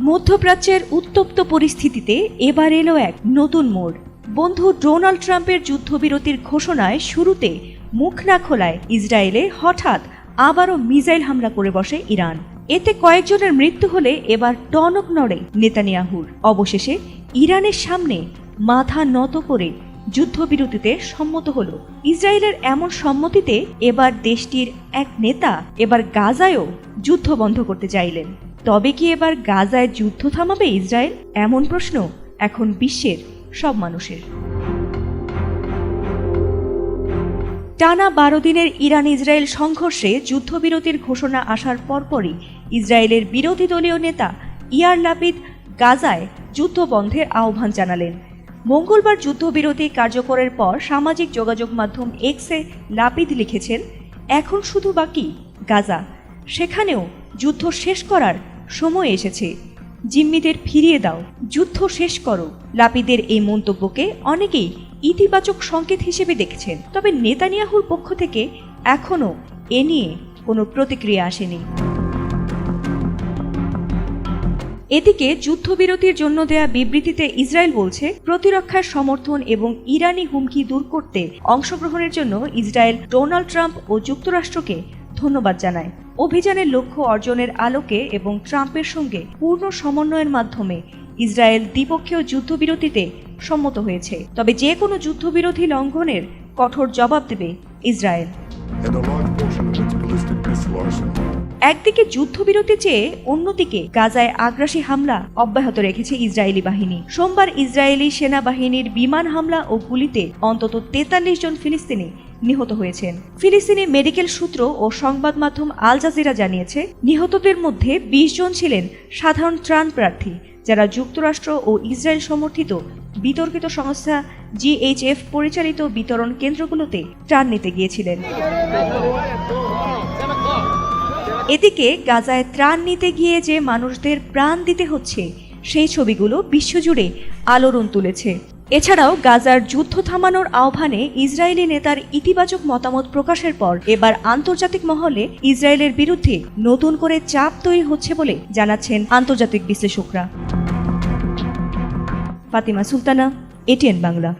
মধ্যপ্রাচ্যের উত্তপ্ত পরিস্থিতিতে এবার এলো এক নতুন মোড়। বন্ধু ডোনাল্ড ট্রাম্পের যুদ্ধবিরতির ঘোষণায় শুরুতে মুখ না খোলায় ইসরায়েলে হঠাৎ আবারও মিসাইল হামলা করে বসে ইরান। এতে কয়েকজনের মৃত্যু হলে এবার টনক নড়ে নেতানিয়াহুর। অবশেষে ইরানের সামনে মাথা নত করে যুদ্ধবিরতিতে সম্মত হল। ইসরায়েলের এমন সম্মতিতে এবার দেশটির এক নেতা এবার গাজায়ও যুদ্ধ বন্ধ করতে চাইলেন। তবে কি এবার গাজায় যুদ্ধ থামাবে ইসরায়েল? এমন প্রশ্ন এখন বিশ্বের সব মানুষের। টানা 12 দিনের ইরান ইসরায়েল সংঘর্ষে যুদ্ধবিরতির ঘোষণা আসার পরপরই ইসরায়েলের বিরোধী দলীয় নেতা ইয়ার লাপিদ গাজায় যুদ্ধ বন্ধের আহ্বান জানালেন। মঙ্গলবার যুদ্ধবিরতি কার্যকরের পর সামাজিক যোগাযোগ মাধ্যম এক্সে লাপিদ লিখেছেন, এখন শুধু বাকি গাজা, সেখানেও যুদ্ধ শেষ করার সময় এসেছে। জিম্মিদের ফিরিয়ে দাও, যুদ্ধ শেষ করো। লাপিদের এই মন্তব্যকে অনেকেই ইতিবাচক সংকেত হিসেবে দেখছেন। তবে নেতানিয়াহুর পক্ষ থেকে এখনও এ নিয়ে কোনো প্রতিক্রিয়া আসেনি। এদিকে যুদ্ধবিরতির জন্য দেয়া বিবৃতিতে ইসরায়েল বলছে, প্রতিরক্ষার সমর্থন এবং ইরানি হুমকি দূর করতে অংশগ্রহণের জন্য ইসরায়েল ডোনাল্ড ট্রাম্প ও যুক্তরাষ্ট্রকে ধন্যবাদ জানায়। অভিযানের লক্ষ্য অর্জনের আলোকে এবং ট্রাম্পের সঙ্গে পূর্ণ সমন্বয়ের মাধ্যমে ইসরায়েল দ্বিপক্ষীয় যুদ্ধবিরতিতে সম্মত হয়েছে। তবে যে কোনো যুদ্ধবিরতি লঙ্ঘনের কঠোর জবাব দেবে ইসরায়েল। একদিকে যুদ্ধবিরতি চেয়ে অন্যদিকে গাজায় আগ্রাসী হামলা অব্যাহত রেখেছে ইসরায়েলি বাহিনী। সোমবার ইসরায়েলি সেনাবাহিনীর বিমান হামলা ও গুলিতে অন্তত 43 জন ফিলিস্তিনি নিহত হয়েছেন। ফিলিস্তিনি মেডিকেল সূত্র ও সংবাদ মাধ্যম আল জাজিরা জানিয়েছে, নিহতদের মধ্যে 20 জন ছিলেন সাধারণ ত্রাণ প্রার্থী, যারা যুক্তরাষ্ট্র ও ইসরায়েল সমর্থিত বিতর্কিত সংস্থা জিএইচএফ পরিচালিত বিতরণ কেন্দ্রগুলোতে ত্রাণ নিতে গিয়েছিলেন। এদিকে গাজায় ত্রাণ নিতে গিয়ে যে মানুষদের প্রাণ দিতে হচ্ছে, সেই ছবিগুলো বিশ্বজুড়ে আলোড়ন তুলেছে। এছাড়াও গাজার যুদ্ধ থামানোর আহ্বানে ইসরায়েলি নেতার ইতিবাচক মতামত প্রকাশের পর এবার আন্তর্জাতিক মহলে ইসরায়েলের বিরুদ্ধে নতুন করে চাপ তৈরি হচ্ছে বলে জানাচ্ছেন আন্তর্জাতিক বিশ্লেষকরা। ফাতিমা সুলতানা, এটিএন বাংলা।